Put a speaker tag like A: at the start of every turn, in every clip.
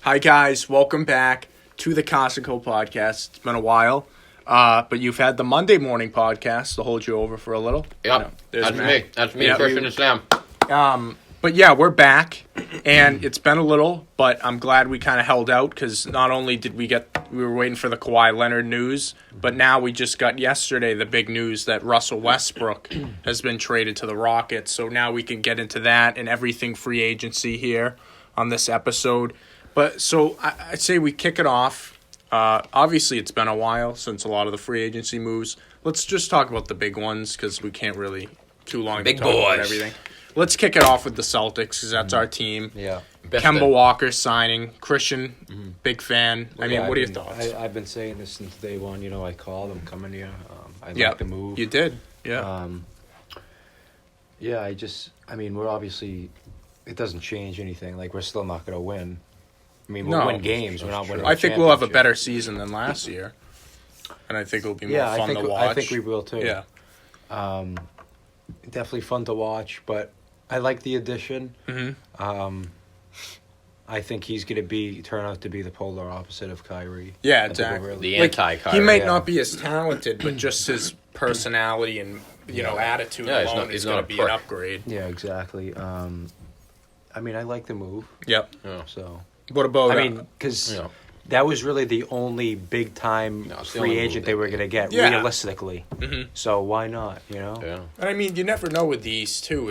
A: Hi guys, welcome back to the Kas&Co podcast. It's been a while, but you've had the Monday morning podcast to hold you over for a little.
B: Yep, that's me, Christian and Sam.
A: But yeah, we're back, and it's been a little, but I'm glad we kind of held out because not only did we were waiting for the Kawhi Leonard news, but now we just got yesterday the big news that Russell Westbrook has been traded to the Rockets. So now we can get into that and everything free agency here on this episode. But so I'd say we kick it off. Obviously, it's been a while since a lot of the free agency moves. Let's just talk about the big ones because we can't really too long
B: Big
A: to talk about
B: boys.
A: everything. Let's kick it off with the Celtics because that's our team.
C: Yeah.
A: Kemba Walker signing. Christian, big fan. What are your thoughts?
C: I've been saying this since day one. I called. I'm coming here. I
A: Yeah,
C: like the move.
A: You did. Yeah.
C: We're obviously, it doesn't change anything. Like, we're still not going to win. We'll
A: No.
C: win games. We're not winning.
A: I think we'll have a better season than last year. And I think it'll be more fun to watch.
C: I think we will too.
A: Yeah.
C: Definitely fun to watch, but I like the addition.
A: Mm-hmm.
C: I think he's going to turn out to be the polar opposite of Kyrie.
A: Yeah,
C: I think
A: exactly.
C: we're
B: The
C: really-
B: anti-Kyrie.
A: He might
C: yeah.
A: not be as talented, but just his personality and attitude alone is going to be an upgrade.
C: Yeah, exactly. I like the move.
A: Yep.
B: Yeah.
C: So
A: What about?
C: because that was really the only big time
B: it's the
C: free
B: only
C: agent
B: move
C: they were
B: they
C: going to get
A: Yeah.
C: realistically.
A: Mhm.
C: So why not?
B: Yeah.
A: And you never know with the East too.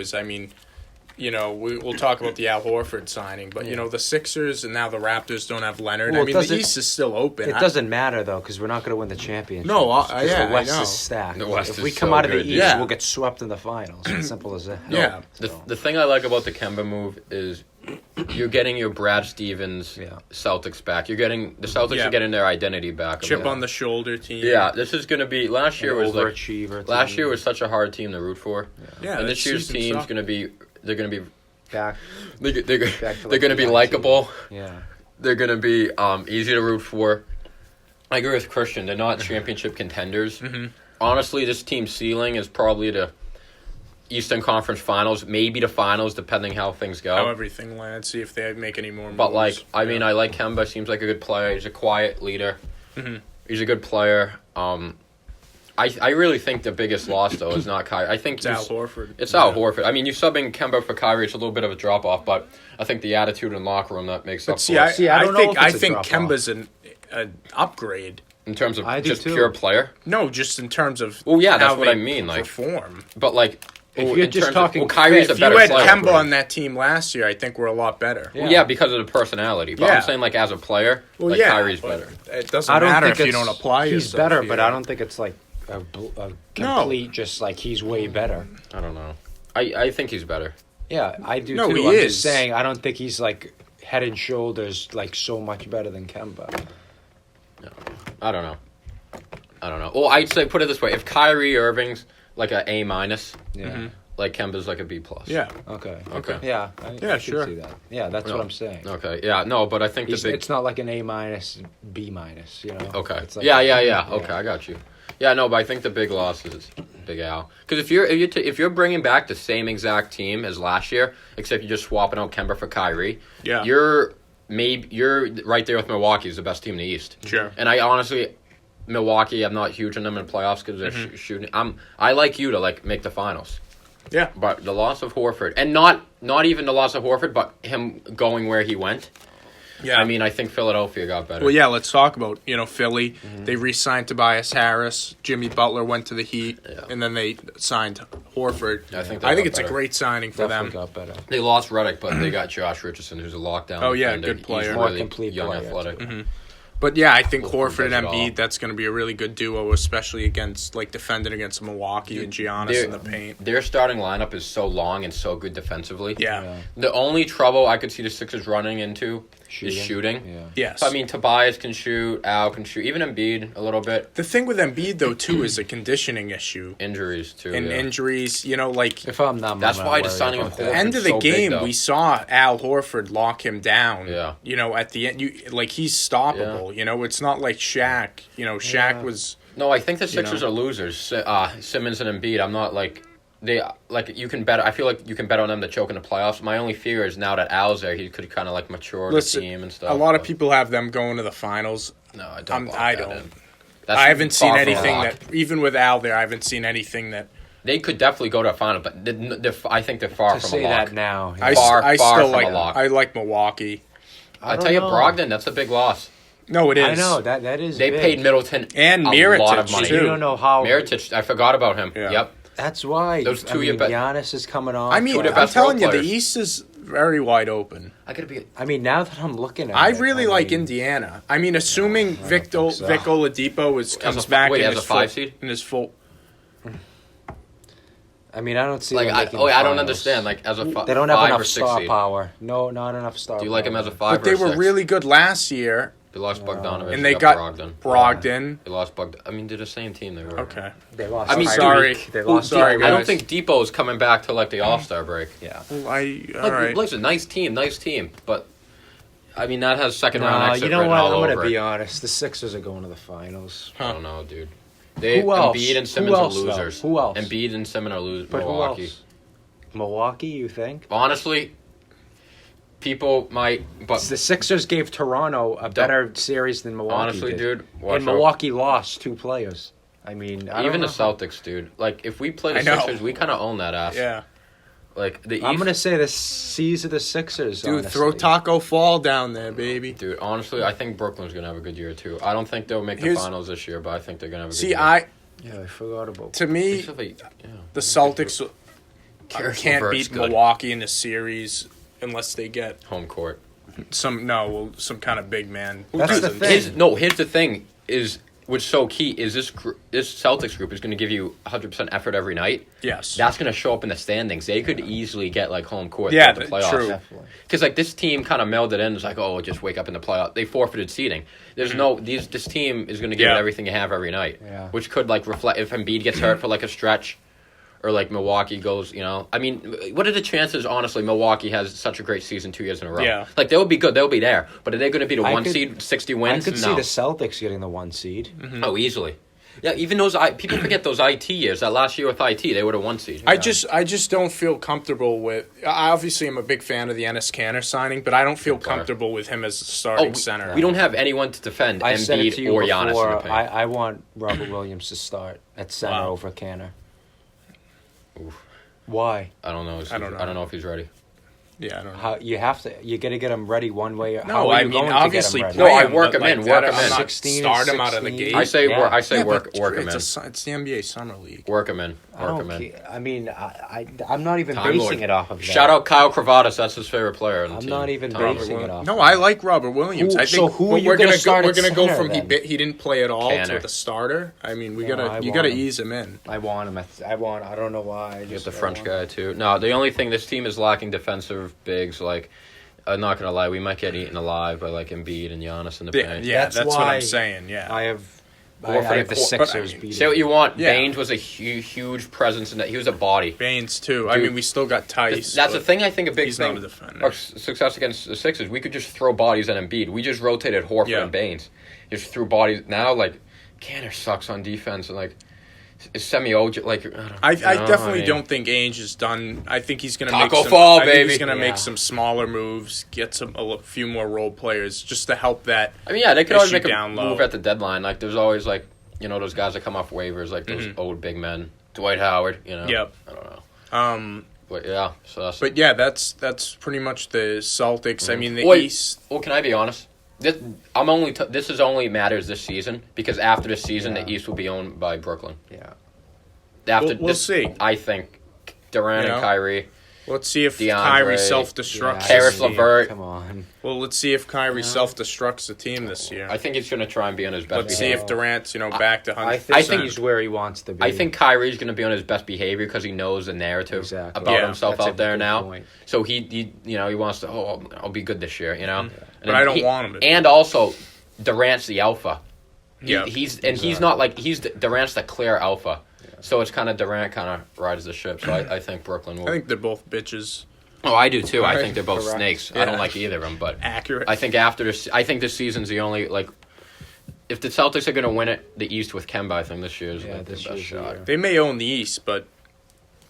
A: We'll talk about the Al Horford signing, but the Sixers and now the Raptors don't have Leonard.
C: Well,
A: the East is still open.
C: It doesn't matter though because we're not going to win the championship.
A: No,
C: 'Cause
A: yeah,
C: the West
A: I know.
C: is stacked.
B: The West
C: if
B: is
C: we come
B: so
C: out of the
B: good,
C: East,
B: dude.
A: Yeah.
C: we'll get swept in the finals. It's simple as that.
A: Yeah.
B: The thing I like about the Kemba move is you're getting your Brad Stevens Celtics back. The Celtics are getting their identity back.
A: Chip on the shoulder team.
B: Yeah, this is going to be. Last year was
C: overachiever.
B: Last year was such a hard team to root for.
A: Yeah,
B: And this year's team's going to be. They're going to be.
C: back.
B: They're
C: Back to,
B: going to be
C: the
B: likable.
C: Yeah.
B: They're going to be easy to root for. I agree with Christian. They're not championship contenders.
A: Mm-hmm.
B: Honestly, this team's ceiling is probably the Eastern Conference Finals, maybe the Finals, depending how things go.
A: How everything lands. See if they make any more moves.
B: But, I like Kemba. Seems like a good player. He's a quiet leader.
A: Mm-hmm.
B: He's a good player. I really think the biggest loss, though, is not Kyrie. I think
A: it's Al Horford.
B: It's Al Horford. You subbing Kemba for Kyrie, it's a little bit of a drop-off, but I think the attitude in the locker room that makes up for it.
A: I think Kemba's an upgrade.
B: In terms of
C: I do
B: just
C: too.
B: pure player.
A: No, just in terms of
B: Well, yeah, that's
A: how
B: what
A: they
B: I mean.
A: perform.
B: But
C: If you're just talking
B: Kyrie's a
A: If you
B: better
A: had
B: player.
A: Kemba on that team last year, I think we're a lot better.
C: Yeah.
B: Well, yeah, because of the personality. But
A: Yeah.
B: I'm saying, as a player,
A: Well, yeah,
B: Kyrie's
A: but
B: better.
A: It doesn't matter if you don't apply
C: He's
A: yourself.
C: better, but
A: here.
C: I don't think it's like a complete just like he's way better.
B: I don't know. I think he's better.
C: Yeah, I do
A: No,
C: too.
A: he
C: I'm
A: is.
C: just saying I don't think he's like head and shoulders like so much better than Kemba.
B: No. I don't know. Well, I'd say, put it this way. If Kyrie Irving's like a A-,
C: Yeah.
B: like Kemba's like a B+.
A: Yeah.
C: Okay.
B: Okay.
C: Yeah. I
A: sure.
C: see that. Yeah, that's what I'm saying.
B: Okay. Yeah. No, but I think
C: It's not like an A-, B-.
B: Okay.
C: It's like
B: Yeah. Okay, I got you. Yeah, no, but I think the big loss is Big Al. Because if you're bringing back the same exact team as last year, except you're just swapping out Kemba for Kyrie, you're right there with Milwaukee as the best team in the East.
A: Sure.
B: And I honestly, Milwaukee, I'm not huge on them in the playoffs because they're shooting. I like you to make the finals.
A: Yeah.
B: But the loss of Horford, and not even the loss of Horford, but him going where he went.
A: Yeah.
B: I think Philadelphia got better.
A: Well, yeah, let's talk about, Philly. They re-signed Tobias Harris. Jimmy Butler went to the Heat, and then they signed Horford.
B: I think
A: it's
B: better.
A: a great signing for
C: Definitely
A: them.
C: got better.
B: They lost Redick, but they got Josh Richardson, who's a lockdown.
A: Oh, yeah,
B: defender.
A: good player.
B: He's
C: More
B: really
C: complete
B: young,
C: player,
B: athletic.
C: too.
A: But yeah, I think
B: Horford
A: Horford and
B: does it all.
A: Embiid, that's going to be a really good duo, especially against defending against Milwaukee and Giannis in the paint.
B: Their starting lineup is so long and so good defensively.
A: Yeah.
B: The only trouble I could see the Sixers running into is shooting.
C: Yeah.
A: Yes.
B: So, Tobias can shoot, Al can shoot, even Embiid a little bit.
A: The thing with Embiid, though, too, is a conditioning issue.
B: Injuries, too.
A: And injuries,
C: If I'm not,
B: That's why the signing of Horford.
A: end of the
B: so big,
A: game,
B: though.
A: we saw Al Horford lock him down.
B: Yeah.
A: At the end, he's stoppable. It's not like Shaq. Shaq was.
B: No, I think the Sixers are losers. Simmons and Embiid. I'm not you can bet. I feel like you can bet on them to choke in the playoffs. My only fear is now that Al's there, he could kind of like mature the team and stuff.
A: A lot of people have them going to the finals.
B: No, I don't.
A: I don't. I haven't seen anything that, even with Al there, I haven't seen anything that.
B: They could definitely go to a final, but I think they're far from a lock.
C: That now,
A: I still like Milwaukee.
B: I tell you, Brogdon, that's a big loss.
A: No, it is.
C: I know that is.
B: They paid Middleton
A: and
B: a
A: Mirotic
B: lot of money.
A: too.
C: You don't know how
B: Mirotic. I forgot about him.
A: Yeah.
B: Yep.
C: That's why.
B: Those two
C: Giannis is coming on.
A: I mean, I'm telling you, the East is very wide open.
C: I mean, now that I'm looking at
A: I really like Indiana. I mean, assuming Vic Oladipo comes back in his
B: 5 seed
A: in his full.
C: I mean, I don't see
B: like. I don't understand. Like as a
C: they don't have enough
B: star
C: power. No, not enough star.
B: Do you like him as a 5?
A: But they were really good last year.
B: They lost Bogdanovich.
A: And they got Brogdon.
B: They lost Bogdan. I mean, they're the same team. They were.
A: Okay.
C: They lost.
B: I mean,
A: sorry.
C: They lost.
A: Sorry,
B: I don't think Depot's coming back to like the All-Star break.
C: Yeah.
A: Well, all right.
B: Listen, nice team, but I mean that has second round exit.
C: You know what? I'm
B: going
C: to be honest. The Sixers are going to the finals.
B: I don't know, dude.
C: Who else?
B: Embiid and Simmons are
C: though?
B: losers.
C: Who else?
B: Embiid and Simmons are losers.
C: But
B: Milwaukee.
C: Who else? Milwaukee, you think?
B: Honestly, people might, but
C: the Sixers gave Toronto a better series than Milwaukee.
B: Honestly,
C: did.
B: dude,
C: and Milwaukee lost 2 players. I mean,
B: even the Celtics, dude. Like, if we play the Sixers, we kind of own that ass.
A: Yeah.
B: Like the East,
C: I'm gonna say the C's of the Sixers.
A: Dude,
C: honestly.
A: throw Taco Fall down there, baby.
B: Dude, honestly, I think Brooklyn's gonna have a good year too. I don't think they'll make the finals this year, but I think they're gonna have a good year.
C: I forgot about.
A: To me, the Celtics can't beat Milwaukee in the series unless they get
B: home court.
A: Some kind of big man.
C: That's the thing.
B: Here's the thing: is what's so key is this Celtics group is going to give you 100% effort every night.
A: Yes,
B: that's going to show up in the standings. They could easily get like home court.
A: Yeah,
B: the playoffs.
A: True.
B: Because like this team kind of melded in. It's like, oh, just wake up in the playoffs. They forfeited seeding. There's this team is going to give it everything you have every night.
C: Yeah.
B: Which could like reflect if Embiid gets hurt for like a stretch. Or like Milwaukee goes, I mean, what are the chances? Honestly, Milwaukee has such a great season 2 years in a row.
A: Yeah,
B: like they'll be good, they'll be there. But are they going to be the 1 seed, 60 wins?
C: I could see the Celtics getting the 1 seed.
B: Mm-hmm. Oh, easily. Yeah, even those people forget those IT years. That last year with IT, they were the 1 seed.
A: I just don't feel comfortable with. I obviously am a big fan of the Enes Kanter signing, but I don't feel comfortable with him as a starting center.
B: We don't have anyone to defend Embiid or Giannis. In the paint.
C: I want Robert Williams to start at center over Kanter.
B: Oof.
C: Why?
B: I don't know. I don't know if he's ready.
A: Yeah, I don't know.
C: You got to get him ready one way.
A: No, I mean obviously.
B: No, I work him in. Work him in.
C: 16,
A: start him out of the gate.
B: I say work him in.
A: It's the NBA Summer League.
B: Work him in.
C: I mean, I'm not even basing it off of that.
B: Shout out Kyle Kravatis. That's his favorite player on the team.
C: I'm not even basing it off.
A: No, I like Robert Williams. I think we're gonna go from he didn't play at all to the starter. I mean, you gotta ease him in.
C: I want him. I don't know why.
B: Get the French guy too. No, the only thing this team is lacking defensive bigs. Like, I'm not gonna lie, we might get eaten alive by like Embiid and Giannis in the paint.
A: Yeah, that's what I'm saying. Yeah,
C: I have the Sixers beat.
B: Say what you want. Yeah. Baines was a huge presence in that. He was a body.
A: Baines too. Dude, I mean, we still got Tice.
B: That's the thing. I think a big thing.
A: Not a defender.
B: Our success against the Sixers, we could just throw bodies at Embiid. We just rotated Horford and Baines. Just threw bodies. Now, like, Kanter sucks on defense, and like, is Semi-Ojo like?
A: I definitely don't think Ainge is done. I think he's gonna
B: Taco Fall, baby.
A: I think he's gonna make some smaller moves, get a few more role players just to help that.
B: I mean, yeah, they could always make a move at the deadline. Like, there's always like. Those guys that come off waivers, like those old big men, Dwight Howard.
A: Yep.
B: I don't know. But yeah, so that's.
A: But yeah, that's pretty much the Celtics. Mm-hmm. I mean, East.
B: Well, can I be honest? This is only matters this season because after this season, the East will be owned by Brooklyn.
C: Yeah.
A: We'll see.
B: I think Durant and Kyrie.
A: Let's see if Kyrie self-destructs.
B: Karis LeVert.
C: Come on.
A: Well, let's see if Kyrie self-destructs the team this year.
B: I think he's going to try and be on his best.
A: Let's see if Durant's back to 100%.
C: I think he's where he wants to be.
B: I think Kyrie's going to be on his best behavior because he knows the narrative about himself out there now. Point. So he wants to. I'll be good this year.
A: But I don't want him to.
B: And also, Durant's the alpha.
A: Durant's
B: the clear alpha. So it's kind of Durant kind of rides the ship. So I think Brooklyn will.
A: I think they're both bitches.
B: Oh, I do too. I think they're both snakes. Yeah. I don't like either of them, but
A: accurate.
B: I think after this, I think this season's the only like. If the Celtics are going to win it, the East with Kemba, I think this year's the best shot.
A: They may own the East, but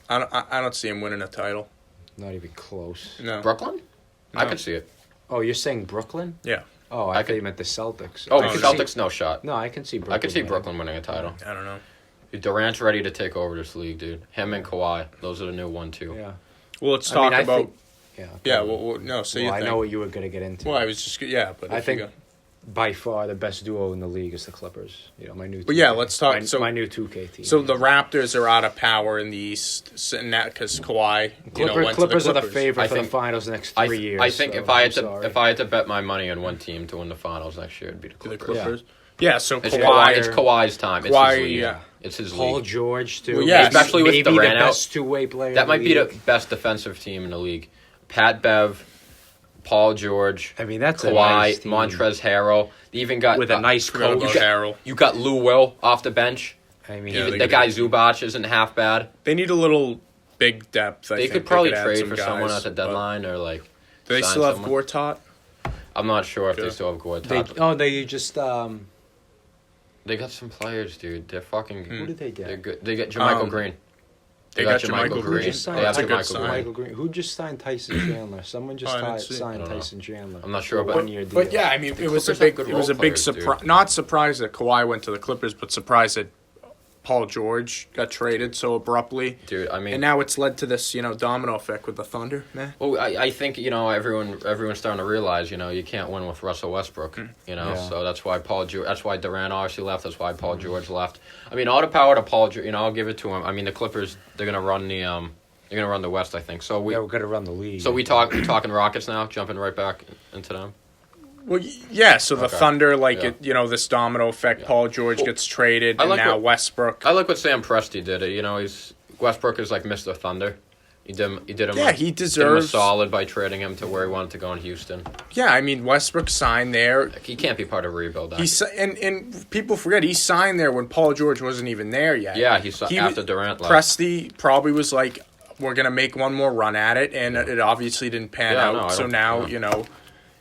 A: I don't see him winning a title.
C: Not even close.
A: No.
B: Brooklyn?
A: No.
B: I could see it.
C: Oh, you're saying Brooklyn?
A: Yeah.
C: Oh, I thought you meant the Celtics.
B: Oh,
C: I could
B: Celtics,
C: see-
B: no shot.
C: No, I can see Brooklyn.
B: I could see
C: winning.
B: Brooklyn winning a title.
A: I don't know.
B: Durant's ready to take over this league, dude. Him and Kawhi. Those are the new 1-2.
C: Yeah.
A: Well, let's
C: I
A: talk
C: mean, I
A: about.
C: think- Yeah.
A: Yeah. Well, no. So you
C: I
A: think?
C: know what you were going to get into.
A: Well, I was just but
C: I
A: if you
C: think by far the best duo in the league is the Clippers. You know, my new.
A: But yeah,
C: 2K.
A: let's talk-
C: My new 2K team.
A: So the Raptors are out of power in the East, sitting that because Kawhi, went
C: Clippers
A: to
C: are
A: the
C: the favorite
B: I
C: for the
B: think-
C: finals the next
B: I
C: 3 years.
B: I think
C: so
B: if I had
C: I'm sorry.
B: if I had to bet my money on one team to win the finals next year, it'd be the
A: To the
B: Clippers.
A: Clippers. Yeah. So
B: It's
A: Kawhi.
B: It's Kawhi's time. It's
A: Kawhi,
B: his league.
A: yeah.
B: It's his
C: Paul
B: league.
C: George too.
A: Well, yeah,
B: especially with
C: maybe
B: Durant
C: the
B: out.
C: best two-way player.
B: That
C: in
B: might be the
C: league.
B: best defensive team in the league. Pat Bev, Paul George,
C: I mean, that's a
B: Kawhi,
C: nice team.
B: Montrezl Harrell. They even got
C: with a nice
A: Forgot
C: coach.
A: about Harrell.
B: You got Lou Will off the bench.
C: I mean,
A: Yeah,
B: Even
A: they
B: the
A: could-
B: guy Zubac isn't half bad.
A: They need a little big depth. I
B: They
A: think
B: could probably
A: add
B: trade
A: some
B: for
A: guys,
B: someone at the
A: but-
B: deadline or like.
A: Do they
B: sign
A: still have
B: someone.
A: Gortat?
B: I'm not sure if they
A: Yeah.
B: still have Gortat.
C: they just
B: They got some players, dude. They're fucking.
C: who did they
B: They're
C: get?
B: good. They got Jermichael
A: Um,
B: Green.
A: They got Jermichael
C: Who
A: Green.
C: just signed
B: They have
A: That's a good
B: Jermichael
A: sign.
B: Green.
C: Michael Green? Who just signed Tyson Chandler? Someone just
A: Oh, I didn't see.
C: signed
B: I don't know.
C: Tyson Chandler.
B: I'm not sure,
C: For
B: but-
C: 1 year deal.
A: But yeah, I mean,
B: The
A: it was a
B: Clippers
A: big,
B: have good
A: it was a
B: role
A: big
B: players,
A: surprise.
B: dude.
A: Not surprised that Kawhi went to the Clippers, but surprised that Paul George got traded so abruptly.
B: Dude, I mean,
A: And now it's led to this, domino effect with the Thunder. Nah.
B: well, I think everyone's starting to realize you can't win with Russell Westbrook.
C: Yeah.
B: So that's why that's why Durant obviously left. That's why Paul George left. I mean, all the power to Paul George. I'll give it to him. I mean, the Clippers they're gonna run the West. I think so.
C: We're gonna run the league.
B: We talking Rockets now, jumping right back into them.
A: Well, yeah. So the
B: Okay.
A: Thunder,
B: Yeah.
A: this domino effect.
B: Yeah.
A: Paul George
B: Well,
A: gets traded,
B: I
A: and
B: like
A: now
B: what-
A: Westbrook.
B: I like what Sam Presti did. Westbrook is like Mr. Thunder. He did him.
A: Yeah, he
B: did him a
A: deserves.
B: solid by trading him to where he wanted to go in Houston.
A: Yeah, I mean Westbrook signed there.
B: He can't be part of a rebuild.
A: And people forget he signed there when Paul George wasn't even there yet.
B: Yeah, after Durant left.
A: Presti probably was like, we're going to make one more run at it, and it obviously didn't pan
B: Yeah,
A: out.
B: no, I
A: So
B: don't-
A: now,
B: yeah.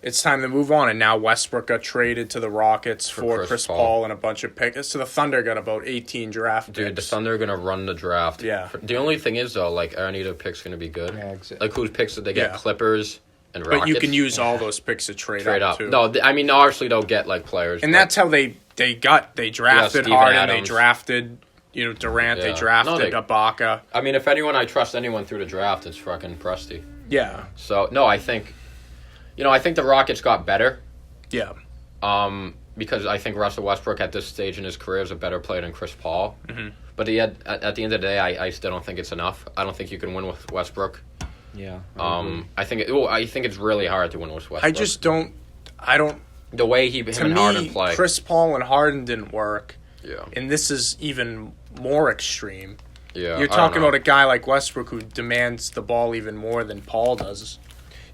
A: it's time to move on. And now Westbrook got traded to the Rockets for
B: Chris
A: Chris
B: Paul.
A: Paul and a bunch of picks. So the Thunder got about 18 draft
B: Dude, the
A: picks.
B: Thunder are gonna run the draft.
A: Yeah.
B: The only thing is though, like any of the picks gonna be good.
C: Yeah, exactly.
B: Like whose picks did they get?
A: Yeah.
B: Clippers and Rockets.
A: But you can use all those picks to trade
B: up.
A: too.
B: No, I mean obviously they'll get like players.
A: And
B: but-
A: that's how they drafted
B: Steven
A: Harden,
B: Adams.
A: they drafted Durant, they
B: Yeah.
A: drafted
B: No, they-
A: Ibaka.
B: I mean, if I trust anyone through the draft, it's fucking Presti.
A: Yeah,
B: So no, I think the Rockets got better.
A: yeah.
B: Because I think Russell Westbrook at this stage in his career is a better player than Chris Paul.
A: Mm-hmm.
B: But at the end of the day, I still don't think it's enough. I don't think you can win with Westbrook.
C: Yeah.
B: I think it's really hard to win with Westbrook.
A: I just don't. I don't.
B: the way him
A: To
B: and Harden
A: me,
B: play.
A: Chris Paul and Harden didn't work,
B: Yeah.
A: and this is even more extreme.
B: Yeah.
A: You're talking about a guy like Westbrook who demands the ball even more than Paul does.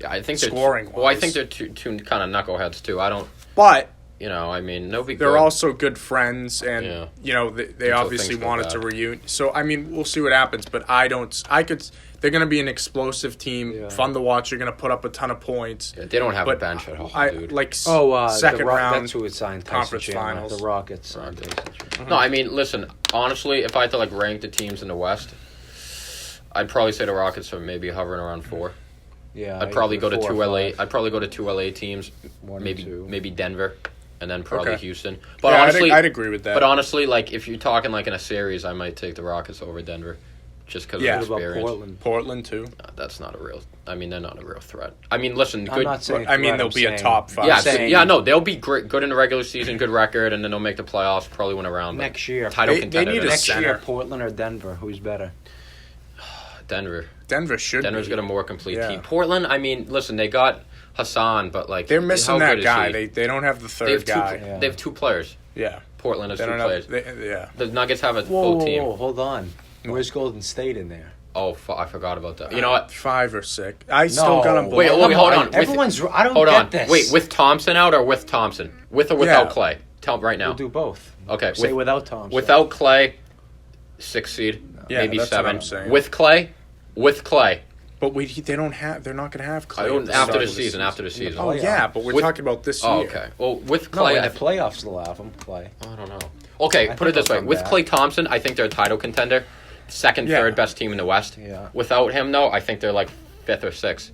B: Yeah, I think
A: scoring-wise.
B: Well, I think they're two kind of knuckleheads too. I don't.
A: But
B: I mean, no big.
A: they're also good friends, and
B: Yeah.
A: they
B: Until
A: obviously
B: things go
A: wanted
B: bad.
A: to reunion. So I mean, we'll see what happens. But I don't. I could. They're going to be an explosive team,
C: Yeah.
A: fun to watch. They're going to put up a ton of points.
B: Yeah, they don't have a
A: But
B: bench at all,
A: I
B: dude.
A: like
C: Second
A: round.
C: That's who it signed. Tyson
A: conference
C: Chandler,
A: finals.
C: The Rockets. signed Tyson Chandler.
B: No, I mean, listen. Honestly, if I had to rank the teams in the West, I'd probably say the Rockets are maybe hovering around 4.
C: Yeah.
B: I'd probably go to
C: 4
B: two
C: or
B: LA.
C: 5.
B: I'd probably go to 2 LA teams,
C: 1
B: maybe
C: and 2.
B: maybe Denver, and then probably
A: Okay.
B: Houston. But
A: Yeah,
B: honestly,
A: I'd agree with that.
B: But honestly, if you're talking in a series, I might take the Rockets over Denver, just because
A: Yeah.
B: of
C: What about
B: experience.
C: Portland?
A: Portland too.
B: That's not a real. I mean, they're not a real threat. I mean, listen,
C: I'm
B: good.
C: not saying.
A: I mean,
C: threat,
A: they'll
C: I'm
A: be a
C: saying-
A: top 5.
B: Yeah,
C: saying-
B: no, they'll be great, good in the regular season, good record, and then they'll make the playoffs, probably win a round. but
C: Next year.
B: title
A: They
B: contender.
A: need a
C: Next
A: center.
C: year, Portland or Denver? Who's better?
B: Denver.
A: Denver should.
B: Denver's
A: be.
B: got a more complete
A: Yeah.
B: team. Portland, I mean, listen, they got Hassan, but
A: They're missing
B: how
A: that
B: good is
A: guy.
B: he?
A: They don't have the
B: They have
A: third guy.
C: Yeah.
B: They have 2 players.
A: Yeah,
B: Portland has
A: they
B: 2
A: don't
B: players.
A: have. Yeah.
B: The Nuggets have a
C: Whoa,
B: full
C: whoa,
B: team.
C: whoa, hold on. Where's Golden State in there?
B: Oh, I forgot about that. You know what?
A: 5 or 6. I still got them.
B: Wait, hold on. With-
C: Everyone's. I don't
B: Hold
C: get
B: on.
C: this.
B: Wait, with Thompson out or with Thompson? With or without
A: Yeah.
B: Clay? Tell right now.
C: We'll do both.
B: Okay.
C: Say without Thompson.
B: Without Clay, 6 seed,
A: Yeah,
B: maybe
A: that's what
B: 7.
A: I'm saying.
B: With Clay,
A: But they don't have. They're not going to have Clay.
B: I
A: at
B: don't,
A: the
B: after
A: start
B: the
A: of
B: season. After the season.
A: Oh yeah, but we're
B: With-
A: talking about this
B: Oh,
A: year.
B: okay. Well, with
C: No,
B: Clay,
C: in the playoffs they'll have him play.
B: I don't know. Okay,
C: I
B: put it
C: think
B: this way.
C: they'll
B: With
C: come
B: Clay
C: back.
B: Thompson, I think they're a title contender second, third best team in the West.
C: Yeah.
B: Without him, though, I think they're like 5th or 6th.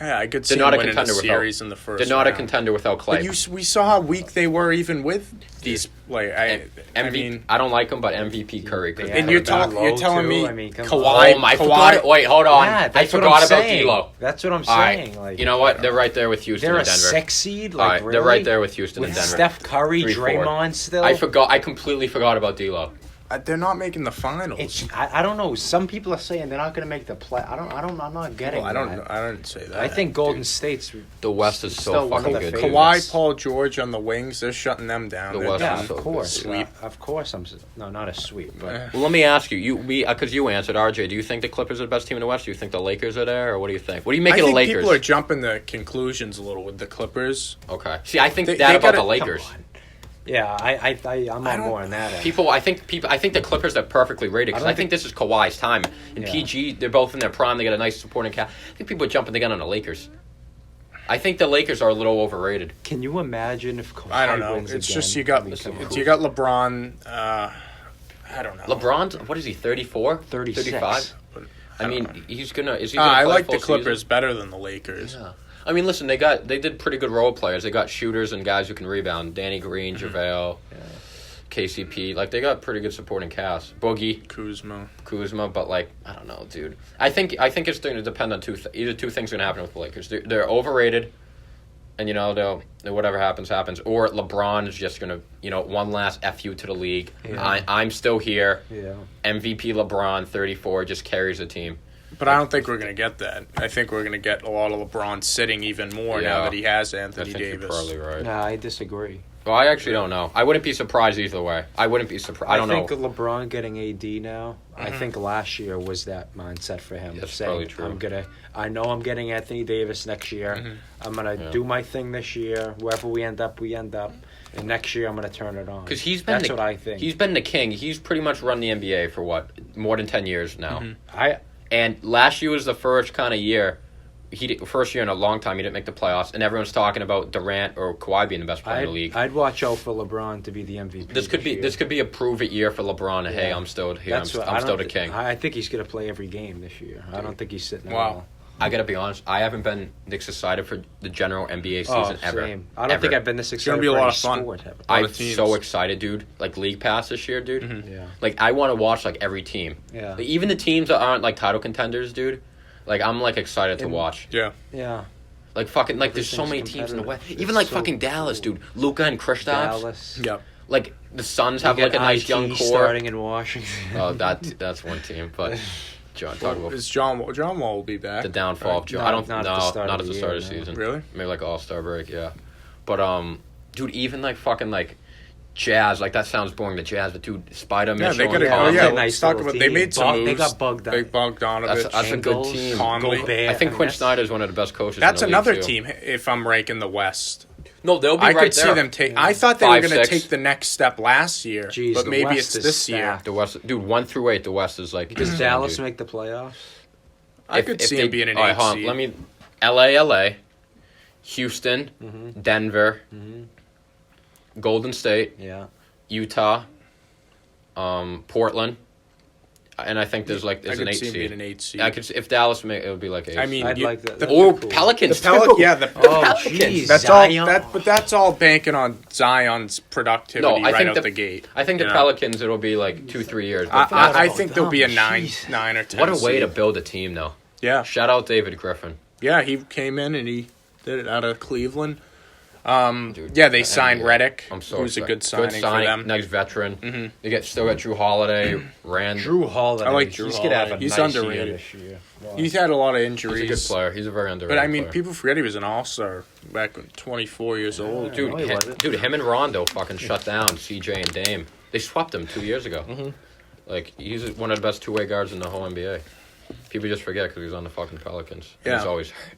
A: Yeah, I could see
B: They're not
A: them
B: a
A: winning the
B: contender
A: series in the first
B: They're not
A: round.
B: a contender without Clay.
A: But we saw how weak they were even with these. Like, I mean,
B: I don't like him, but MVP Curry.
A: And you're telling me
C: Kawhi.
B: Oh my! Forgot. Wait, hold on.
C: Yeah,
B: I forgot about D'Lo.
C: That's what I'm
B: All right.
C: saying. Like,
B: you know what? Really? They're right there with Houston
C: they're
B: and Denver.
C: They're a 6 seed.
B: All
C: Like,
B: right,
C: really?
B: they're right there with Houston
C: with
B: and Denver.
C: Steph Curry,
B: 3-4.
C: Draymond still.
B: I forgot. I completely forgot about D'Lo.
A: they're not making the finals.
C: I don't know. Some people are saying they're not going to make the play. I'm not getting.
A: Well, I don't say that.
C: I think Golden State's
B: The West is so
C: Still one
B: fucking
C: of the
B: good.
C: favorites.
A: Kawhi, Paul George on the wings, they're shutting them down.
B: The
A: They're
B: West
A: done.
B: is so
C: of course,
A: Sweep.
C: of course. Not a sweep, but
B: Well, let me ask you, because you answered, RJ. Do you think the Clippers are the best team in the West? Do you think the Lakers are there, or what do you think? What do you make
A: I
B: of the
A: think
B: Lakers?
A: people are jumping the conclusions a little with the Clippers.
B: Okay. See, I think
A: They
B: that about
A: gotta-
B: the Lakers.
C: come on. Yeah, I'm on more on that. End.
B: I think the Clippers are perfectly rated because
C: I
B: I
C: don't
B: think this is Kawhi's time. And
C: Yeah.
B: PG, they're both in their prime. They got a nice supporting cast. I think people are jumping the gun on the Lakers. I think the Lakers are a little overrated.
C: Can you imagine if Kawhi
A: I don't know.
C: wins
A: It's
C: again?
A: just you got
C: I mean, come on.
A: LeBron. I don't know.
B: LeBron's, what is he, 34?
C: 36.
B: 35? I mean,
A: know.
B: he's gonna. Is he gonna
A: I
B: play
A: like
B: full
A: the Clippers
B: season?
A: better than the Lakers.
B: Yeah. I mean, listen, they did pretty good role players. They got shooters and guys who can rebound. Danny Green, JaVale, KCP. Like, they got pretty good supporting cast. Boogie, Kuzma, but, like, I don't know, dude. I think it's going to depend on either two things are going to happen with the Lakers. They're overrated, and, you know, they'll whatever happens, or LeBron is just going to, one last FU to the league.
C: Yeah.
B: I'm still here.
C: Yeah.
B: MVP LeBron, 34, just carries the team.
A: But I don't think we're going to get that. I think we're going to get a lot of LeBron sitting even more now that he has Anthony
B: I think
A: Davis.
B: you're probably right.
C: Nah, I disagree.
B: Well, I actually don't know. I wouldn't be surprised either way. I wouldn't be surprised. I don't know.
C: think LeBron getting AD now. I think last year was that mindset for him.
B: That's
C: saying,
B: probably true.
C: I know I'm getting Anthony Davis next year. I'm gonna do my thing this year. Wherever we end up, we end up. And next year, I'm gonna turn it on.
B: Because
C: that's what I think.
B: He's been the king. He's pretty much run the NBA for more than 10 years now. And last year was the first kind of year. First year in a long time, he didn't make the playoffs, and everyone's talking about Durant or Kawhi being the best player in the league.
C: I'd watch out for LeBron to be the MVP.
B: This could be a prove it year for LeBron. Hey, I'm still here. I'm still the king.
C: I think he's gonna play every game this year. I don't think he's sitting.
A: Wow.
B: I gotta be honest. I haven't been this excited for the general NBA season ever.
C: Same. I don't think I've been this excited.
A: It's gonna be a lot of fun.
C: Sport ever.
B: I'm so excited, dude. Like League Pass this year, dude.
C: Yeah.
B: Like I want to watch like every team.
C: Yeah.
B: Like, even the teams that aren't like title contenders, dude. Like I'm like excited to watch.
A: Yeah.
C: Yeah.
B: Like fucking like there's so many teams in the West.
C: competitive.
B: Even
C: It's
B: like
C: so
B: fucking Dallas,
C: cool.
B: dude. Luka and Kristaps.
C: Dallas.
A: Yep.
B: Like the Suns have
C: You
B: like a
C: get
B: nice
C: IT
B: young core.
C: starting in Washington.
B: Oh, that's one team. But John, talk about
A: Is John Wall will be back?
B: the downfall of John.
C: No,
B: I don't
C: not
B: know.
C: at the start
B: Not
C: of
B: at the
C: the
B: start of
C: year,
B: the
C: no.
B: season.
A: Really?
B: Maybe like All-Star break. Yeah. But dude, even like fucking like Jazz. Like that sounds boring. The Jazz, but dude, Spider,
A: Yeah,
B: Mitchell,
A: they
B: and
A: gotta.
B: Conley.
A: Yeah,
C: Nice
A: let's talk
C: little
A: about. They
C: team.
A: made some moves.
C: They got Bogdan.
A: Big Bogdanovich.
B: That's a good team.
A: Conley.
C: Gobert.
B: I think
C: mean,
B: Quinn
C: that's-
B: Snyder is one of the best coaches.
A: That's
B: in the
A: another
B: league, too.
A: team. If I'm ranking the West,
B: No, they'll be
A: I
B: right
A: could
B: there.
A: see them take. I thought they were
B: 5,
A: going to
B: 6.
A: take the next step last year,
C: Jeez,
A: but
C: the
A: maybe
C: West
A: it's
C: is
A: this year.
C: stacked.
B: The West, dude, 1 through 8. The West is like.
C: Does
B: insane,
C: Dallas
B: dude.
C: make the playoffs?
A: I could see him being an
B: all
A: 8
B: right, hold on,
A: seed.
B: let me. LA, Houston, Denver, Golden State,
C: Yeah.
B: Utah, Portland, and I think there's like
A: I
B: an
A: could
B: 8
A: see him being
B: seed.
A: an 8 seed.
B: I could if Dallas made it would be like 8.
A: I mean,
C: I'd
A: you-
C: like that.
A: the-
C: That'd
B: or
C: be cool.
B: Pelicans.
A: The Pelic-
B: too.
A: yeah, the
C: Oh,
B: Pelicans.
C: jeez.
A: That's
C: Zion.
A: all. But that's all banking on Zion's productivity
B: No, I
A: right
B: think
A: out
B: the-
A: the gate.
B: I think the
A: you know?
B: Pelicans it'll be like 2-3 years. but
A: I think there'll be a
C: Jeez.
A: 9 or 10.
B: what a way to
A: seed.
B: build a team, though.
A: Yeah,
B: Shout out David Griffin.
A: yeah. He came in and he did it out of Cleveland.
B: Dude,
A: Yeah, they signed
B: NBA.
A: Reddick,
B: I'm so
A: who's a
B: excited.
A: good signing for them.
B: Nice veteran. They still got Drew Holiday, Rand.
C: Drew Holiday.
A: I like Drew
C: He's gonna have a
A: Holiday. He's
C: nice
A: underrated.
C: year this year. Wow.
A: He's had a lot of
B: He's
A: injuries.
B: a good player. He's a very underrated
A: But I mean,
B: player.
A: people forget he was an all-star back when 24 years old.
B: Dude,
C: No, he wasn't.
B: him and Rondo fucking shut down CJ and Dame. They swapped him 2 years ago. Like, he's one of the best two-way guards in the whole NBA. People just forget because he's on the fucking Pelicans.
A: Yeah.
B: He's always hurt.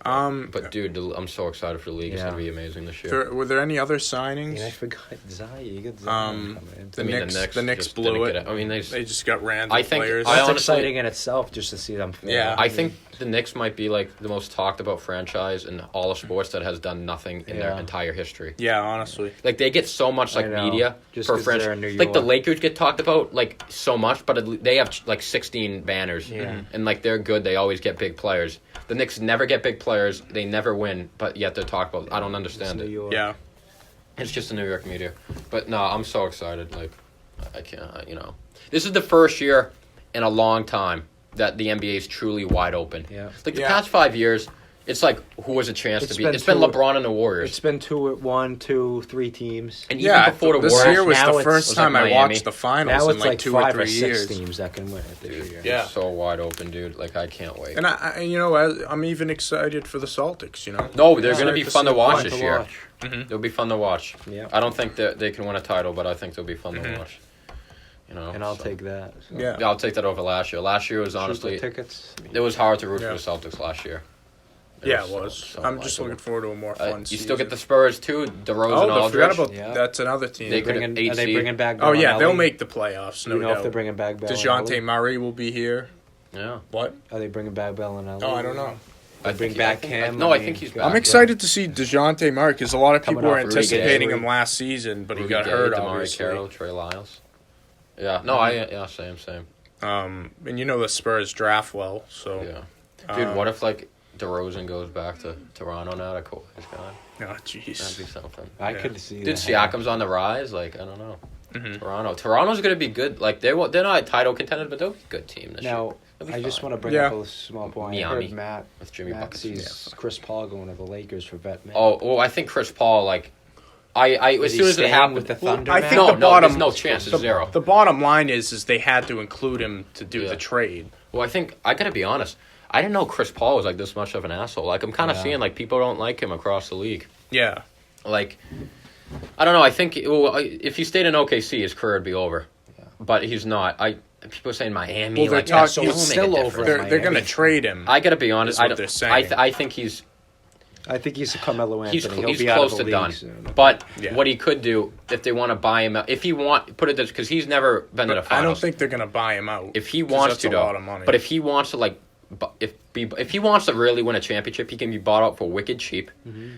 B: But dude, I'm so excited for the league. It's gonna be amazing this year.
A: Were there any other signings?
C: I forgot Zion. You got Zion coming in.
A: The Knicks blew it.
B: I mean, they
A: just got random players.
C: That's exciting in itself just to see them.
A: Yeah,
B: I think the Knicks might be like the most talked about franchise in all of sports that has done nothing in their entire history.
A: Yeah, honestly,
B: like they get so much like media
C: just
B: for franchise. Like the Lakers get talked about like so much, but they have like 16 banners, and like they're good. They always get big players. The Knicks never get big players. They never win, but yet they're talked about. I don't understand it.
A: Yeah,
B: it's just the New York media. But no, I'm so excited. Like I can't. This is the first year in a long time that the NBA is truly wide open.
C: Yeah.
B: Like the past 5 years, it's like who has a chance to be? It's been LeBron and the Warriors.
C: It's been 1, 2, 3 teams.
B: And even before the
A: this
B: Warriors,
A: year was the first time I watched the finals
C: now
A: in
C: it's
A: like 2 or 3 years.
C: 5 or 6 teams that can win it this year.
A: Yeah,
B: it's so wide open, dude. Like I can't wait.
A: And I'm even excited for the Celtics.
B: No, they're going to be fun to watch this year.
A: Mm-hmm.
B: They'll be fun to watch.
C: Yeah.
B: I don't think that they can win a title, but I think they'll be fun to watch.
C: And I'll take that. So.
A: Yeah,
B: I'll take that over last year. Last year was honestly
C: tickets.
B: It was hard to root for the Celtics last year.
A: It was. So I'm just looking forward to a more fun season.
B: You still get the Spurs too. DeRozan,
A: I forgot about that's another team.
B: They are
C: they bringing back?
A: Oh yeah, they'll make the playoffs. No doubt.
C: If they're bringing back
A: DeJounte Murray will be here.
B: Yeah.
A: What?
C: Are they bringing back Bellinelli?
A: Oh, I don't know.
C: I bring back Cam.
B: No, I think he's back.
A: I'm excited to see DeJounte Murray because a lot of people were anticipating
B: Rudy
A: him last season, but he got
B: Gay,
A: hurt.
B: DeMar
A: Obviously,
B: Carroll, Trey Lyles. Yeah. No, same.
A: And the Spurs draft well, so
B: yeah. Dude, what if like DeRozan goes back to Toronto now to Kawhi's gone?
A: Oh, jeez.
B: That'd be something.
C: I could see
B: Dude, Siakam's on the rise. Like, I don't know.
A: Mm-hmm.
B: Toronto's going to be good. Like, they're not a title contender, but they'll be a good team this year.
C: Now, I just want to bring up a small point.
B: Miami
C: I heard Matt sees Chris Paul going to the Lakers for vet man.
B: Oh, well, I think Chris Paul, like, as soon as it happened
C: with the Thunder,
A: I think there's
B: no chance. It's zero.
A: The bottom line is they had to include him to do the trade.
B: Well, I got to be honest. I didn't know Chris Paul was like this much of an asshole. Like, I'm kind of seeing like people don't like him across the league.
A: Yeah.
B: Like, I don't know. I think if he stayed in OKC, his career would be over. Yeah. But he's not. People are saying Miami.
A: Well,
C: he's still over.
A: They're going to trade him.
B: I got to be honest.
A: They're saying.
B: I think he's.
C: I think he's a Carmelo Anthony.
B: He's
C: be
B: close
C: out of the
B: to done.
C: Soon.
B: But what he could do if they want to buy him out, if he because he's never been to the finals.
A: I don't think they're going to buy him out.
B: If he wants to,
A: that's a lot of money.
B: But if he wants to, if he wants to really win a championship, he can be bought out for wicked cheap,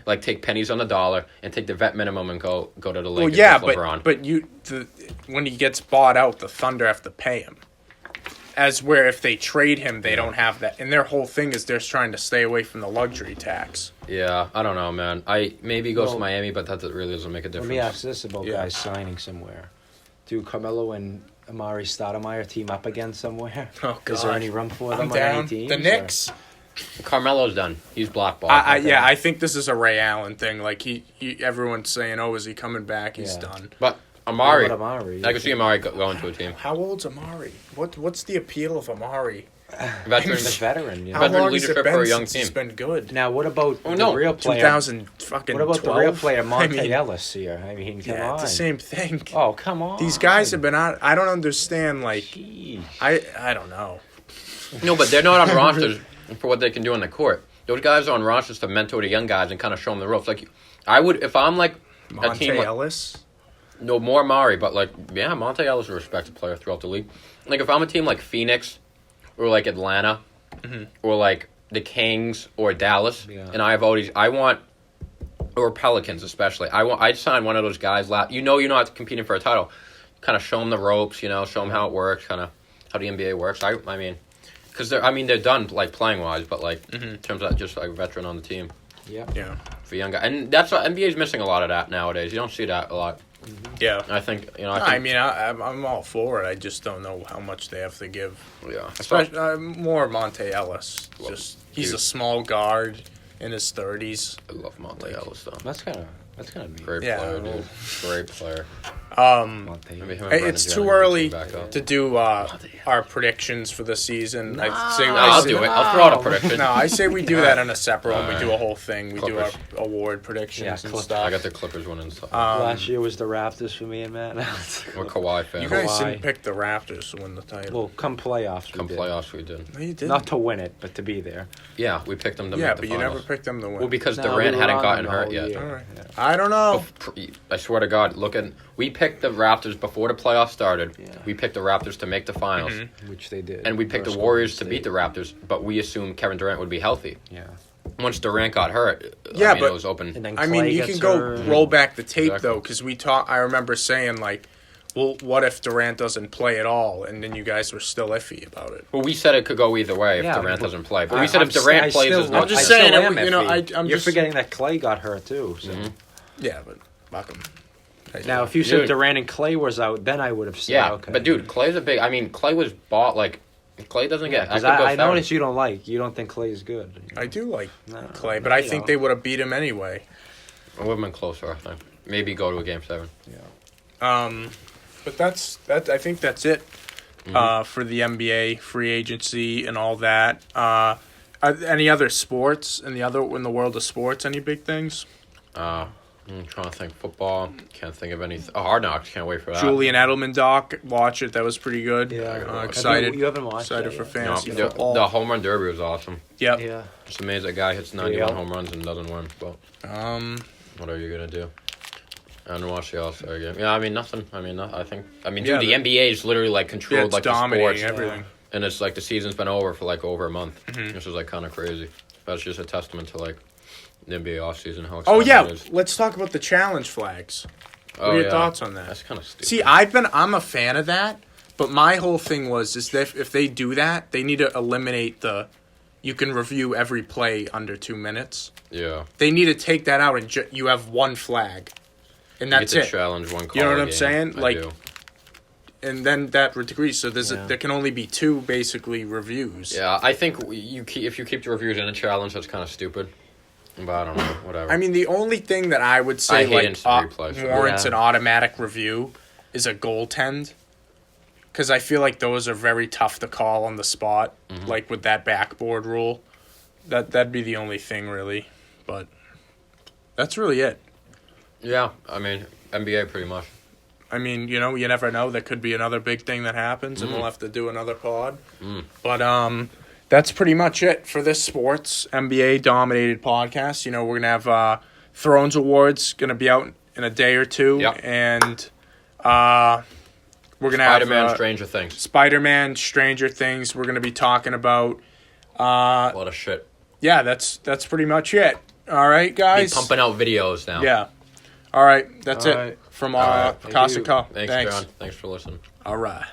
B: like take pennies on the dollar and take the vet minimum and go to the Lakers with LeBron.
A: But when he gets bought out, the Thunder have to pay him. As where if they trade him, they don't have that. And their whole thing is they're trying to stay away from the luxury tax.
B: Yeah, I don't know, man. Maybe he goes to Miami, but that really doesn't make a difference.
C: Let me ask this about guys signing somewhere. Do Carmelo and Amari Stoudemire team up again somewhere?
A: Oh, God.
C: Is there any room for them on
A: down.
C: any teams?
A: The Knicks.
B: Carmelo's done. He's blackballed.
A: I think this is a Ray Allen thing. Like everyone's saying, "Oh, is he coming back? He's done."
B: But Amari,
C: I
B: can see Amari going to a team.
A: How old's Amari? What's the appeal of Amari?
C: Veteran.
A: How long has it
B: for
A: been
B: a young
A: since
B: team?
A: He's been good.
C: Now, what about the real player?
A: 2012.
C: What about the real player, Monte Ellis here? I mean, come on.
A: It's the same thing.
C: Oh, come on.
A: These guys have been out. I don't understand. Like,
C: Jeez.
A: I don't know.
B: No, but they're not on rosters for what they can do on the court. Those guys are on rosters to mentor the young guys and kind of show them the ropes. Like, I would, if I'm like a team.
A: Ellis?
B: No, more Amari, but Monte Ellis is a respected player throughout the league. Like, if I'm a team like Phoenix or like Atlanta or like the Kings or Dallas, and I want, or Pelicans especially, I'd sign one of those guys. You're not competing for a title. Kind of show them the ropes, show them how it works, kind of how the NBA works. I mean, because they're done like playing wise, but like in terms of just like veteran on the team.
A: Yeah.
B: For young guys, and that's what NBA's missing a lot of that nowadays. You don't see that a lot.
A: Yeah,
B: I think
A: I'm all for it. I just don't know how much they have to give.
B: Yeah,
A: especially more Monte Ellis. He's a small guard in his 30s.
B: I love Monte Ellis though.
C: That's kind of neat.
B: Great player, dude. Great player.
A: It's too early to do our predictions for the season.
B: I'll do it. I'll throw out a prediction.
A: No, I say we do that on a separate one. We do a whole thing. We do our award predictions and stuff.
B: I got the Clippers winning stuff.
C: Last year was the Raptors for me and Matt.
B: We're Kawhi fans.
A: You guys didn't pick the Raptors to win the title.
C: Well, come playoffs,
B: we did.
A: No, you didn't.
C: Not to win it, but to be there.
B: Yeah, we picked them to make the finals.
A: Yeah, but you never picked them to win.
B: Well, because Durant hadn't gotten hurt yet.
A: All right. Yeah. I don't know.
B: I swear to God, we picked the Raptors before the playoffs started. Yeah. We picked the Raptors to make the finals.
C: Which they did.
B: And we picked the Warriors to beat the Raptors, but we assumed Kevin Durant would be healthy.
C: Yeah.
B: Once Durant got hurt, but it was open.
C: And then
A: you can go roll back the tape, though, because I remember saying, well, what if Durant doesn't play at all? And then you guys were still iffy about it.
B: Well, we said it could go either way if Durant doesn't play. But we said if Durant plays as much.
A: I'm just saying,
C: you're forgetting that Clay got hurt, too. So.
A: Yeah, but fuck him.
C: Now, if you said Durant and Clay was out, then I would have said, okay.
B: But, dude, Clay's Clay was bought, Clay doesn't get...
C: I noticed you don't think Clay is good.
A: I do like Clay, but I think they would have beat him anyway.
B: It would have been closer, I think. Maybe go to a Game 7.
A: Yeah. But I think that's it for the NBA free agency and all that. Any other sports in the world of sports? Any big things?
B: I'm trying to think. Football. Can't think of anything. Oh, Hard Knocks. Can't wait for that.
A: Julian Edelman doc. Watch it. That was pretty good.
C: Yeah.
A: Excited.
C: You haven't watched
A: Excited for fantasy football.
B: The home run derby was awesome.
A: Yep.
C: Yeah.
B: It's amazing. A guy hits 91 home runs and doesn't win. But what are you gonna do? I didn't watch the All-Star game. Yeah, nothing. Dude, the NBA is literally controlled
A: it's
B: the sports.
A: Everything.
B: And it's the season's been over for over a month. This is kind of crazy. That's just a testament to the NBA offseason.
A: Let's talk about the challenge flags. What are your thoughts on that?
B: That's kind of stupid.
A: See, I'm a fan of that, but my whole thing is that if they do that, they need to eliminate you can review every play under 2 minutes.
B: Yeah.
A: They need to take that out and you have one flag. And that's it.
B: Challenge one call.
A: You know what I'm saying?
B: I do.
A: And then that would decrease. So there can only be 2 basically reviews.
B: Yeah, I think if you keep the reviews in a challenge, that's kind of stupid. But I don't know. Whatever.
A: The only thing that I would say warrants an automatic review is a goaltend. Because I feel like those are very tough to call on the spot, with that backboard rule. That'd be the only thing, really. But that's really it.
B: Yeah, NBA pretty much.
A: You never know. There could be another big thing that happens, and we'll have to do another pod. But that's pretty much it for this sports NBA-dominated podcast. We're going to have Thrones Awards going to be out in a day or two.
B: Yep.
A: And we're going to have...
B: Spider-Man, Stranger Things.
A: Spider-Man, Stranger Things. We're going to be talking about...
B: a lot of shit.
A: Yeah, that's pretty much it. All right, guys?
B: Be pumping out videos now.
A: Yeah. All right, that's it from Kas&Co.
B: Thanks, John. Thanks for listening.
A: All right.